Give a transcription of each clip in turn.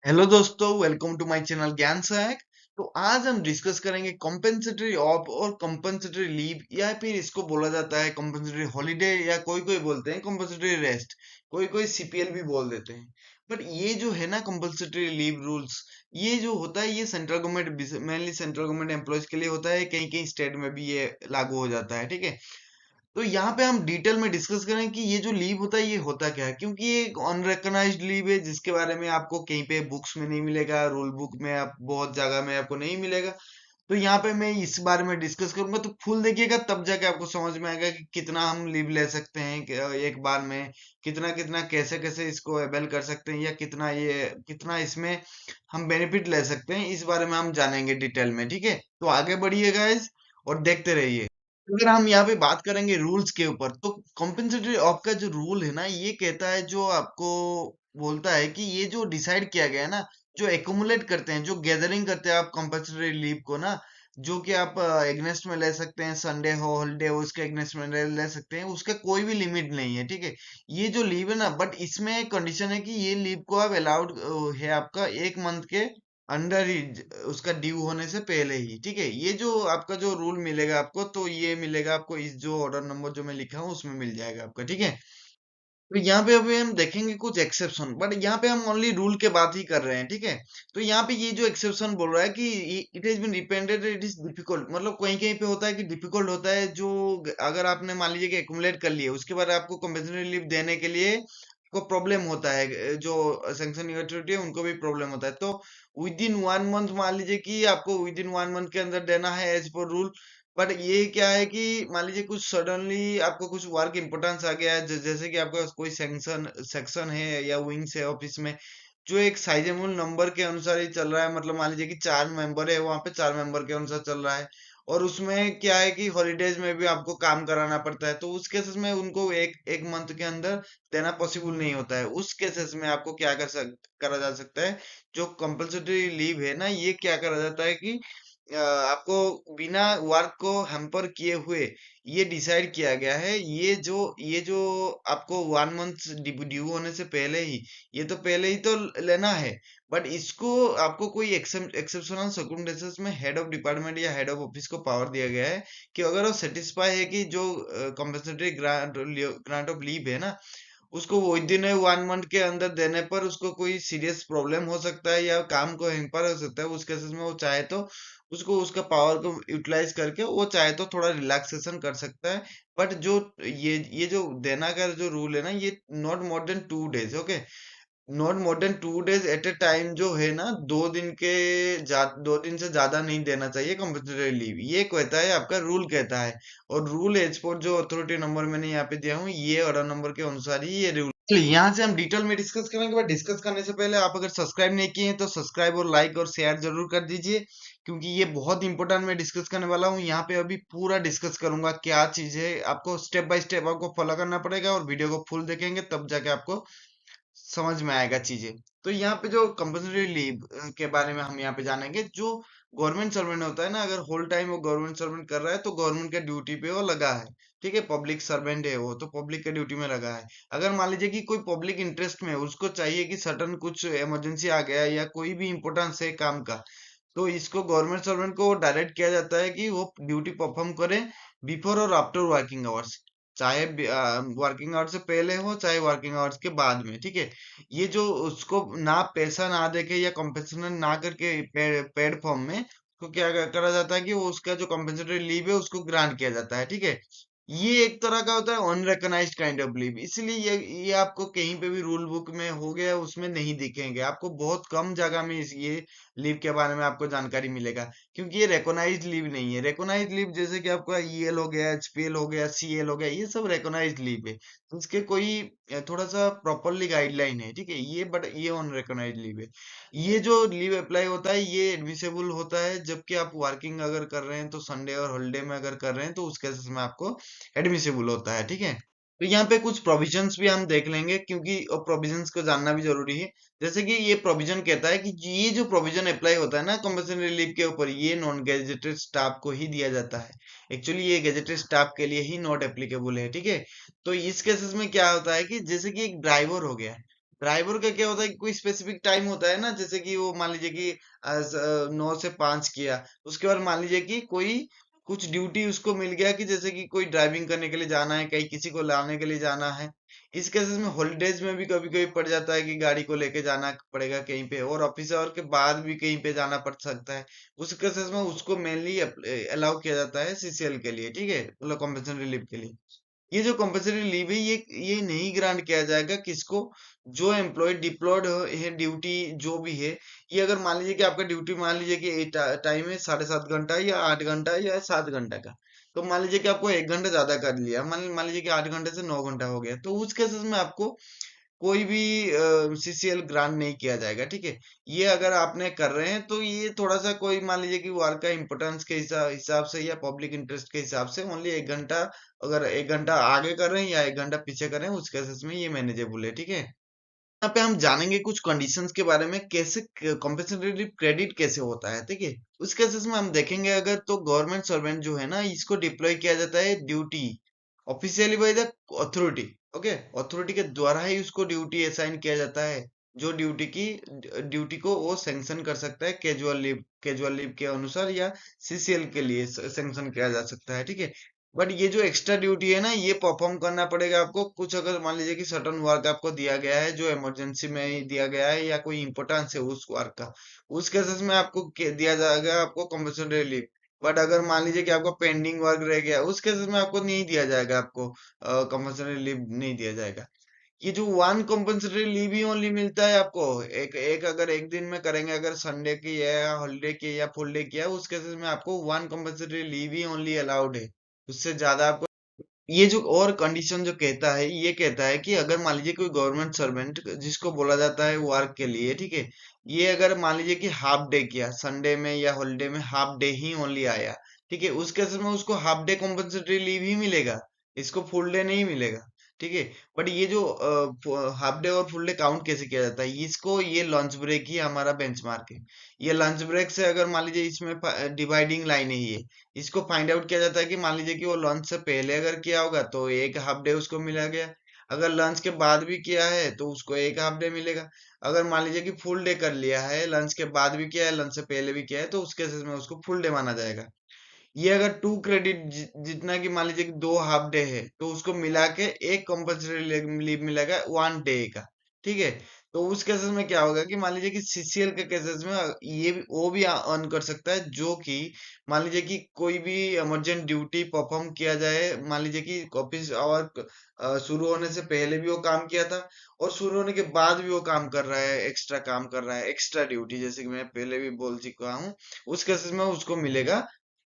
Hello दोस्तों, welcome to my channel ज्ञान सहायक। तो आज हम डिस्कस करेंगे कॉम्पेंसेटरी ऑफ और कॉम्पेंसेटरी लीव, या फिर इसको बोला जाता है कॉम्पेंसेटरी हॉलीडे, या कोई कोई बोलते हैं कॉम्पेंसेटरी रेस्ट, कोई कोई सीपीएल भी बोल देते हैं। बट ये जो है ना कॉम्पेंसेटरी लीव रूल्स, ये जो होता है ये central government, mainly central government employees के लिए होता है। कहीं कहीं स्टेट में भी ये लागू हो जाता है, ठीक है। तो यहाँ पे हम डिटेल में डिस्कस करें कि ये जो लीव होता है ये होता क्या है, क्योंकि ये एक अनरिकॉग्नाइज्ड लीव है जिसके बारे में आपको कहीं पे बुक्स में नहीं मिलेगा, रूल बुक में आप बहुत जगह में आपको नहीं मिलेगा। तो यहाँ पे मैं इस बारे में डिस्कस करूंगा, तो फुल देखिएगा तब जाके आपको समझ में आएगा कि कितना हम लीव ले सकते हैं एक बार में, कितना कितना कैसे कैसे इसको अवेल कर सकते हैं, या कितना इसमें हम बेनिफिट ले सकते हैं, इस बारे में हम जानेंगे डिटेल में, ठीक है। तो आगे बढ़िएगा गाइस और देखते रहिए। अगर हम यहाँ पे बात करेंगे रूल्स के ऊपर, तो कॉम्पेंसेटरी ऑफ का जो रूल है ना, ये कहता है, जो आपको बोलता है कि ये जो डिसाइड किया गया है ना, जो एक्युमुलेट करते हैं, जो गैदरिंग करते हैं आप कॉम्पेंसेटरी लीव को ना, जो कि आप एग्नेस्ट में ले सकते हैं, संडे हो हॉलीडे हो उसके एग्नेस्ट में ले सकते हैं, उसका कोई भी लिमिट नहीं है, ठीक है। ये जो लीव है ना, बट इसमें कंडीशन है कि ये लीव को आप अलाउड है आपका 1 मंथ के अंडर ही, उसका ड्यू होने से पहले ही, ठीक है। ये जो आपका जो रूल मिलेगा आपको, तो ये मिलेगा आपको इस जो ऑर्डर नंबर जो मैं लिखा हूँ उसमें मिल जाएगा आपका, ठीक है। तो यहाँ पे अभी हम देखेंगे कुछ एक्सेप्शन, बट यहाँ पे हम ओनली रूल के बात ही कर रहे हैं, ठीक है। तो यहाँ पे ये जो एक्सेप्शन बोल रहा है कि it is been depended, it is difficult, मतलब कहीं कहीं पे होता है कि डिफिकल्ट होता है, जो अगर आपने मान लीजिए कि एक्युमुलेट कर लिए, उसके बाद आपको कंपल्सरी लीव देने के लिए को प्रॉब्लम होता है, जो सैंक्शन अथॉरिटी है उनको भी प्रॉब्लम होता है। तो विद इन 1 मंथ, मान लीजिए कि आपको विद इन 1 मंथ के अंदर देना है एज पर रूल। बट ये क्या है कि मान लीजिए कुछ सडनली आपको कुछ वर्क इंपॉर्टेंस आ गया है, जैसे कि आपका कोई सेक्शन सेक्शन है या विंग्स है ऑफिस में, जो एक साइजेबल नंबर के अनुसार ही चल रहा है, मतलब मान लीजिए कि 4 मेंबर है, वहां पे 4 मेंबर के अनुसार चल रहा है, और उसमें क्या है कि हॉलीडेज में भी आपको काम कराना पड़ता है, तो उस केसेस में उनको एक एक मंथ के अंदर देना पॉसिबल नहीं होता है। उस केसेस में आपको क्या करा जा सकता है, जो कंपल्सरी लीव है ना, ये क्या करा जाता है कि आपको बिना वर्क को हैम्पर किए हुए, ये डिसाइड किया गया है, ये जो आपको 1 मंथ ड्यू होने से पहले ही, ये तो पहले ही तो लेना है। बट इसको आपको कोई एक्सेप्शनल सर्कमस्टेंसेस में हेड ऑफ डिपार्टमेंट या हेड ऑफ ऑफिस को पावर दिया गया है कि अगर वो सेटिस्फाई है कि जो कंपल्सरी ग्रांट ऑफ लीव है ना, उसको वो दिन है 1 मंथ के अंदर देने पर उसको कोई सीरियस प्रॉब्लम हो सकता है या काम को हैम्पर हो सकता है, उस केसेस में वो चाहे तो उसको उसका पावर को यूटिलाइज करके वो चाहे तो थोड़ा रिलैक्सेशन कर सकता है। बट जो ये जो देना का जो रूल है ना, ये not more than 2 days, okay. Not more than 2 days at a time, जो है ना 2 दिन के 2 दिन से ज्यादा नहीं देना चाहिए कंपल्सरी लीव, ये कहता है आपका रूल कहता है। और रूल एज पर जो अथॉरिटी नंबर मैंने यहाँ पे दिया हूँ, ये ऑर्डर नंबर के अनुसार ही ये रूल। चलिए यहाँ से हम डिटेल में डिस्कस करेंगे, बट डिस्कस करने से पहले आप अगर सब्सक्राइब नहीं किए हैं तो सब्सक्राइब और लाइक और शेयर जरूर कर दीजिए, क्योंकि ये बहुत इंपॉर्टेंट मैं डिस्कस करने वाला हूँ। यहाँ पे अभी पूरा डिस्कस करूंगा क्या चीज है, आपको स्टेप बाय स्टेप आपको फॉलो करना पड़ेगा, और वीडियो को फुल देखेंगे तब जाके आपको समझ में आएगा चीजें। तो यहाँ पे जो कंपल्सरी लीव के बारे में हम यहाँ पे जानेंगे, जो गवर्नमेंट सर्वेंट होता है ना, अगर होल टाइम वो गवर्नमेंट सर्वेंट कर रहा है तो गवर्नमेंट के ड्यूटी पे वो लगा है, ठीक है। पब्लिक सर्वेंट है वो, तो पब्लिक के ड्यूटी में लगा है। अगर मान लीजिए कि कोई पब्लिक इंटरेस्ट में है, उसको चाहिए कि सडन कुछ इमरजेंसी आ गया या कोई भी इंपॉर्टेंस है काम का, तो इसको गवर्नमेंट सर्वेंट को डायरेक्ट किया जाता है कि वो ड्यूटी परफॉर्म करे बिफोर और आफ्टर वर्किंग आवर्स, चाहे वर्किंग आवर्स से पहले हो चाहे वर्किंग आवर्स के बाद में, ठीक है। ये जो उसको ना पैसा ना देके या कॉम्पेंसेशन ना करके पेड फॉर्म में उसको क्या करा जाता है कि वो उसका जो कॉम्पेंसेटरी लीव है उसको ग्रांट किया जाता है, ठीक है। ये एक तरह का होता है अनरिकॉग्नाइज्ड काइंड ऑफ लीव, इसलिए ये आपको कहीं पे भी रूल बुक में हो गया उसमें नहीं दिखेंगे, आपको बहुत कम जगह में ये लीव के बारे में आपको जानकारी मिलेगा, क्योंकि ये रेकोनाइज्ड लीव नहीं है। रेकोनाइज्ड लीव जैसे कि आपका ईएल हो गया, एचपीएल हो गया, सीएल हो गया, ये सब रेकोनाइज्ड लीव है, तो इसके कोई थोड़ा सा प्रॉपरली गाइडलाइन है, ठीक है। ये बट ये अनरिकॉग्नाइज्ड लीव है। ये जो लीव अप्लाई होता है ये एडमिसेबल होता है, जबकि आप वर्किंग अगर कर रहे हैं तो संडे और हॉलीडे में अगर कर रहे हैं तो उस केसेस में आपको एडमिसिबल होता है, ठीक है। तो यहाँ पे कुछ प्रोविजंस भी हम देख लेंगे, क्योंकि प्रोविजंस को जानना भी जरूरी है। जैसे कि ये प्रोविजन कहता है कि ये जो प्रोविजन अप्लाई होता है ना कंपल्सरी लीव के ऊपर, ये नॉन गेजेटेड स्टाफ को ही दिया जाता है। एक्चुअली ये गेजेटेड स्टाफ के लिए ही नॉट एप्लीकेबल है, ठीक है। तो इस केसेस में क्या होता है कि जैसे कि एक ड्राइवर हो गया, ड्राइवर का क्या होता है कि कोई स्पेसिफिक टाइम होता है ना, जैसे कि वो मान लीजिए कि 9 से 5 किया, उसके बाद मान लीजिए कि कोई कुछ ड्यूटी उसको मिल गया कि जैसे कि कोई ड्राइविंग करने के लिए जाना है, कहीं किसी को लाने के लिए जाना है। इस केसेस में हॉलीडेज में भी कभी कभी पड़ जाता है कि गाड़ी को लेके जाना पड़ेगा कहीं पे, और ऑफिस आवर के बाद भी कहीं पे जाना पड़ सकता है। उस केसेस में उसको मेनली अलाउ किया जाता है सीसीएल के लिए, ठीक है, मतलब कॉम्पेंसेटरी लीव के लिए। ये जो कंपल्सरी लीव है, ये नहीं ग्रांट किया जाएगा किसको, जो एम्प्लॉय डिप्लॉयड है ड्यूटी जो भी है। ये अगर मान लीजिए कि आपका ड्यूटी मान लीजिए कि टाइम है 7.5 घंटा या 8 घंटा या 7 घंटा का, तो मान लीजिए कि आपको 1 घंटा ज्यादा कर लिया, मान लीजिए कि 8 घंटे से 9 घंटा हो गया, तो उस केसेस में आपको कोई भी सीसीएल ग्रांट नहीं किया जाएगा, ठीक है। ये अगर आपने कर रहे हैं तो ये थोड़ा सा कोई मान लीजिए कि वर्क का इंपॉर्टेंस के हिसाब से या पब्लिक इंटरेस्ट के हिसाब से ओनली 1 घंटा, अगर 1 घंटा आगे कर रहे हैं या 1 घंटा पीछे कर रहे हैं, उस केसेस में ये मैनेजेबल है, ठीक है। यहाँ पे हम जानेंगे कुछ कंडीशंस के बारे में, कैसे कॉम्पेंसेटरी क्रेडिट कैसे होता है, ठीक है। उस केसेस में हम देखेंगे अगर, तो गवर्नमेंट सर्वेंट जो है ना, इसको डिप्लॉय किया जाता है duty officially by the authority, okay. Authority के द्वारा ही उसको ड्यूटी असाइन किया जाता है, जो ड्यूटी को वो सैंक्शन कर सकता है कैजुअल लीव के अनुसार, या सीसीएल के लिए सैंक्शन किया जा सकता है, ठीक है। बट ये जो एक्स्ट्रा ड्यूटी है ना, ये परफॉर्म करना पड़ेगा आपको। कुछ अगर मान लीजिए कि सर्टन वर्क आपको दिया गया है जो इमरजेंसी में ही दिया गया है, या कोई इंपॉर्टेंस है उस वर्क का, उस केसेस में आपको दिया जाएगा आपको कंपल्सरी लीव। बट अगर मान लीजिए कि आपको पेंडिंग वर्क रह गया, उस केसेस में आपको नहीं दिया जाएगा, आपको कंपल्सरी लीव नहीं दिया जाएगा। ये जो वन कंपल्सरी लीव ही ओनली मिलता है आपको, एक एक अगर एक दिन में करेंगे, अगर संडे की है या हॉलीडे की है या फुल डे की है, उस केसेस में आपको वन कंपल्सरी लीव ही ओनली अलाउड है। उससे ज्यादा आपको, ये जो और कंडीशन जो कहता है, ये कहता है कि अगर मान लीजिए कोई गवर्नमेंट सर्वेंट जिसको बोला जाता है वर्क के लिए, ठीक है, ये अगर मान लीजिए कि हाफ डे किया संडे में या हॉलीडे में, हाफ डे ही ओनली आया, ठीक है, उस केस में उसको हाफ डे कॉम्पनसेटरी लीव ही मिलेगा, इसको फुल डे नहीं मिलेगा, ठीक है। बट ये जो हाफ डे और फुल डे काउंट कैसे किया जाता है, इसको ये लंच ब्रेक ही हमारा बेंचमार्क है। ये लंच ब्रेक से अगर मान लीजिए इसमें डिवाइडिंग लाइन है ये, इसको फाइंड आउट किया जाता है कि मान लीजिए कि वो लंच से पहले अगर किया होगा तो एक हाफ डे उसको मिला गया, अगर लंच के बाद भी किया है तो उसको एक हाफ डे मिलेगा। अगर मान लीजिए कि फुल डे कर लिया है, लंच के बाद भी किया है, लंच से पहले भी किया है, तो उस केसेस में उसको फुल डे माना जाएगा। ये अगर टू क्रेडिट जितना कि मान लीजिए कि 2 हाफ डे है, तो उसको मिला के एक कंपल्सरी लीव मिलेगा 1 डे का, ठीक है। तो उस केसेस में क्या होगा कि मान लीजिए कि सीसीएल के केसेस में ये भी वो भी अर्न कर सकता है, जो कि मान लीजिए कि कोई भी इमरजेंट ड्यूटी परफॉर्म किया जाए, मान लीजिए कि ऑफिस आवर शुरू होने से पहले भी वो काम किया था, और शुरू होने के बाद भी वो काम कर रहा है, एक्स्ट्रा काम कर रहा है, एक्स्ट्रा ड्यूटी, जैसे कि मैं पहले भी बोल चुका हूँ। उस केसेस में उसको मिलेगा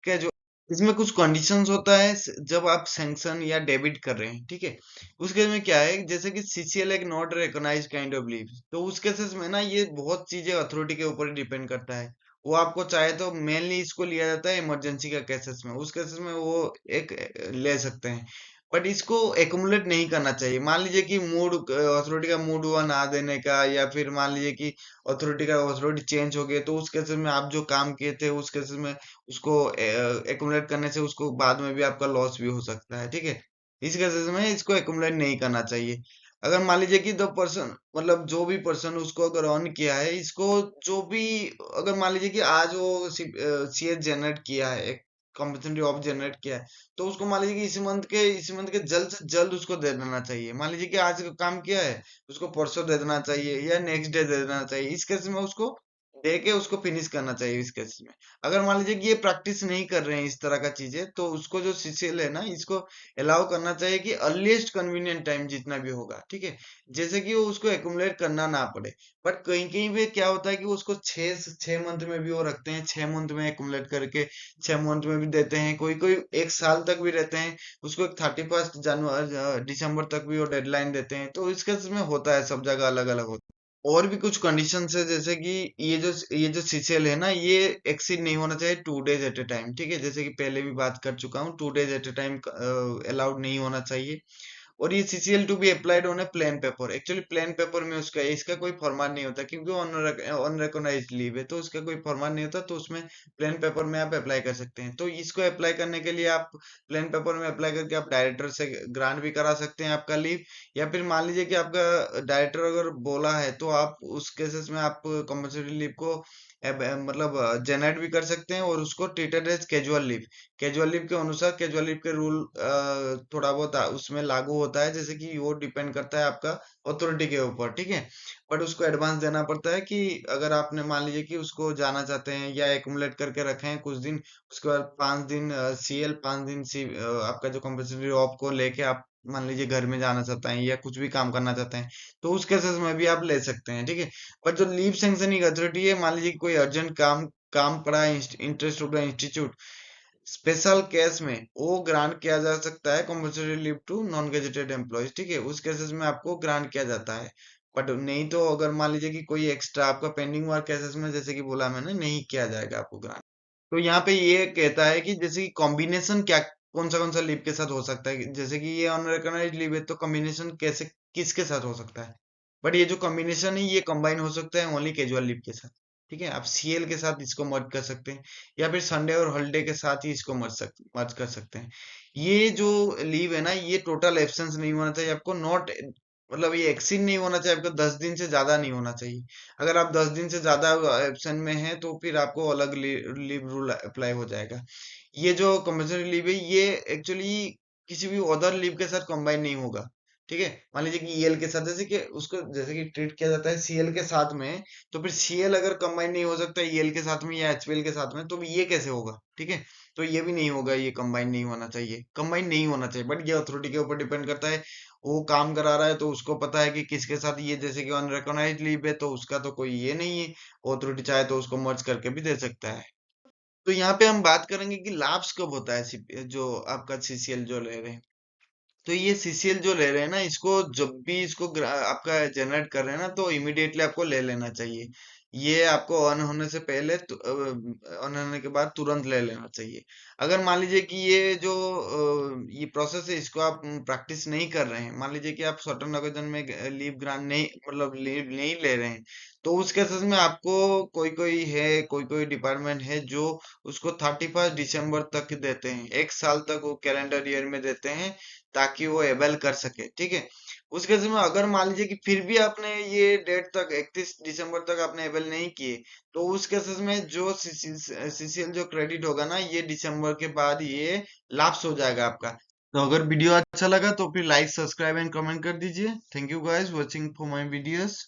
क्या, जो इसमें कुछ कंडीशंस होता है जब आप सैंक्शन या डेबिट कर रहे हैं, ठीक है। उसके में क्या है, जैसे कि सीसीएल एक not recognized kind of leave, तो उस केसेस में ना ये बहुत चीजें अथॉरिटी के ऊपर डिपेंड करता है। वो आपको चाहे तो मेनली इसको लिया जाता है इमरजेंसी का केसेस में, उस केसेस में वो एक ले सकते हैं। बट इसको एकुमुलेट नहीं करना चाहिए। मान लीजिए कि मूड अथॉरिटी का मूड हुआ ना देने का, या फिर मान लीजिए कि अथॉरिटी चेंज हो गई, तो उस केसेस में आप जो काम किए थे उस केसेस में उसको एकुमुलेट करने से उसको बाद में भी आपका लॉस भी हो सकता है, ठीक है। इस केसेस में इसको एकुमुलेट नहीं करना चाहिए। अगर मान लीजिए कि द पर्सन, मतलब जो भी पर्सन उसको अगर ऑन किया है इसको, जो भी, अगर मान लीजिए कि आज वो सीएच जनरेट किया है, कॉम्पिटेंट ऑफ जनरेट किया है, तो उसको मान लीजिए कि इसी मंथ के जल्द से जल्द उसको दे देना चाहिए। मान लीजिए कि आज का काम किया है, उसको परसों दे देना चाहिए या नेक्स्ट डे दे देना चाहिए। इस केस में उसको दे के उसको फिनिश करना चाहिए इस केस में। अगर मान लीजिए कि ये प्रैक्टिस नहीं कर रहे हैं इस तरह का चीजें, तो उसको जो सीसीएल है ना, इसको अलाउ करना चाहिए कि अर्लीस्ट कन्वीनियंट टाइम जितना भी होगा, ठीक है, जैसे कि वो उसको एकुमुलेट करना ना पड़े। बट कहीं कहीं पे क्या होता है कि वो उसको 6 मंथ में भी वो रखते हैं, 6 मंथ में एकुमुलेट करके 6 मंथ में भी देते हैं, कोई कोई 1 साल तक भी रहते हैं, उसको 31 दिसंबर तक भी वो डेडलाइन देते हैं। तो इस केस में होता है, सब जगह अलग अलग होता है। और भी कुछ कंडीशंस है, जैसे कि ये जो सीसीएल है ना, ये एक्सीड नहीं होना चाहिए 2 डेज एट ए टाइम, ठीक है, जैसे कि पहले भी बात कर चुका हूँ, 2 days at a time allowed नहीं होना चाहिए। और ये CCL to be applied on a plain paper. Actually plain paper में उसका इसका कोई फॉर्मेट नहीं होता, क्योंकि अनरिकॉग्नाइज्ड लीव है, तो उसका कोई फॉर्मेट नहीं होता, तो उसमें प्लेन पेपर में आप अप्लाई कर सकते हैं। तो इसको अप्लाई करने के लिए आप प्लेन पेपर में अप्लाई करके आप डायरेक्टर से ग्रांट भी करा सकते हैं आपका लीव, या फिर मान लीजिए कि आपका डायरेक्टर अगर बोला है तो आप उस केसेस में आप कंपल्सरी लीव को मतलब जनरेट भी कर सकते हैं, और उसको treated as casual leave. Casual leave के अनुसार कैजुअल लीव के रूल थोड़ा बहुत उसमें लागू होता है, जैसे कि वो डिपेंड करता है आपका अथॉरिटी के ऊपर, ठीक है। बट उसको एडवांस देना पड़ता है कि अगर आपने मान लीजिए कि उसको जाना चाहते हैं या एक्युमुलेट करके रखे हैं कुछ दिन, उसके बाद 5 दिन CL, 5 दिन आपका जो कंपल्सरी ऑफ को लेके आप मान लीजिए घर में जाना चाहते हैं या कुछ भी काम करना चाहते हैं, तो उस केसेस में भी आप ले सकते हैं, ठीक है। पर जो लीव सैंक्शनिंग अथॉरिटी है, मान लीजिए कि कोई अर्जेंट काम काम पड़ा है, interest of the institute, special case में वो ग्रांट किया जा सकता है compulsory leave to non gazetted employees, ठीक है। उस केसेस में आपको ग्रांट किया जाता है। बट नहीं तो अगर मान लीजिए कि कोई एक्स्ट्रा आपका पेंडिंग वर्क केसेस में, जैसे कि बोला मैंने, नहीं किया जाएगा आपको ग्रांट। तो यहाँ पे ये कहता है कि जैसे कि कॉम्बिनेशन क्या, कौन सा लीव के साथ हो सकता है, जैसे कि ये अनरिकॉग्नाइज्ड लीव है, तो कॉम्बिनेशन कैसे किसके साथ हो सकता है। बट ये जो कॉम्बिनेशन है ये कंबाइन हो सकता है ओनली कैजुअल लीव के साथ, ठीक है। आप CL के साथ इसको मर्ज कर सकते हैं, या फिर संडे और हॉलिडे के साथ ही इसको मर्ज कर सकते हैं। ये जो लीव है ना, ये टोटल एब्सेंस नहीं होना चाहिए आपको, नॉट मतलब ये एक्सीड नहीं होना चाहिए आपको, 10 दिन से ज्यादा नहीं होना चाहिए। अगर आप 10 दिन से ज्यादा एब्सेंट में हैं तो फिर आपको अलग लीव रूल अप्लाई हो जाएगा। ये जो कंपल्सरी लीव है ये एक्चुअली किसी भी अदर लीव के साथ कंबाइन नहीं होगा, ठीक है। मान लीजिए कि EL के साथ, जैसे कि उसको जैसे कि ट्रीट किया जाता है CL के साथ में, तो फिर CL अगर कंबाइन नहीं हो सकता EL के साथ में या HPL के साथ में, तो ये कैसे होगा, ठीक है। तो ये भी नहीं होगा, ये कंबाइन नहीं होना चाहिए, कंबाइन नहीं होना चाहिए। बट ये अथॉरिटी के ऊपर डिपेंड करता है, वो काम करा रहा है तो उसको पता है कि किसके साथ ये, जैसे कि अनरिकॉग्नाइज्ड लीव है तो उसका तो कोई ये नहीं है, अथॉरिटी चाहे तो उसको मर्ज करके भी दे सकता है। तो यहाँ पे हम बात करेंगे कि लाप्स कब होता है, जो आपका CCL जो ले रहे हैं। तो ये CCL जो ले रहे हैं ना, इसको जब भी इसको आपका जनरेट कर रहे हैं ना, तो इमिडिएटली आपको ले लेना चाहिए। ये आपको ऑन होने से पहले, ऑन होने के बाद तुरंत ले लेना चाहिए। अगर मान लीजिए कि ये जो ये प्रोसेस है, इसको आप प्रैक्टिस नहीं कर रहे हैं, मान लीजिए कि आप सर्टेन ओकेजन में लीव ग्रांट नहीं, मतलब लीव नहीं ले रहे हैं, तो उस केसेस में आपको कोई कोई डिपार्टमेंट है जो उसको 31 दिसंबर तक देते हैं, 1 साल तक वो कैलेंडर ईयर में देते हैं, ताकि वो एबल कर सके, ठीक है। उस केस में अगर मान लीजिए कि फिर भी आपने ये डेट तक 31 दिसंबर तक आपने एबल नहीं किए, तो उस केसेस में जो CCL जो क्रेडिट होगा ना, ये दिसंबर के बाद ये लाप्स हो जाएगा आपका। तो अगर वीडियो अच्छा लगा तो फिर लाइक, सब्सक्राइब एंड कमेंट कर दीजिए। Thank you guys watching for my videos.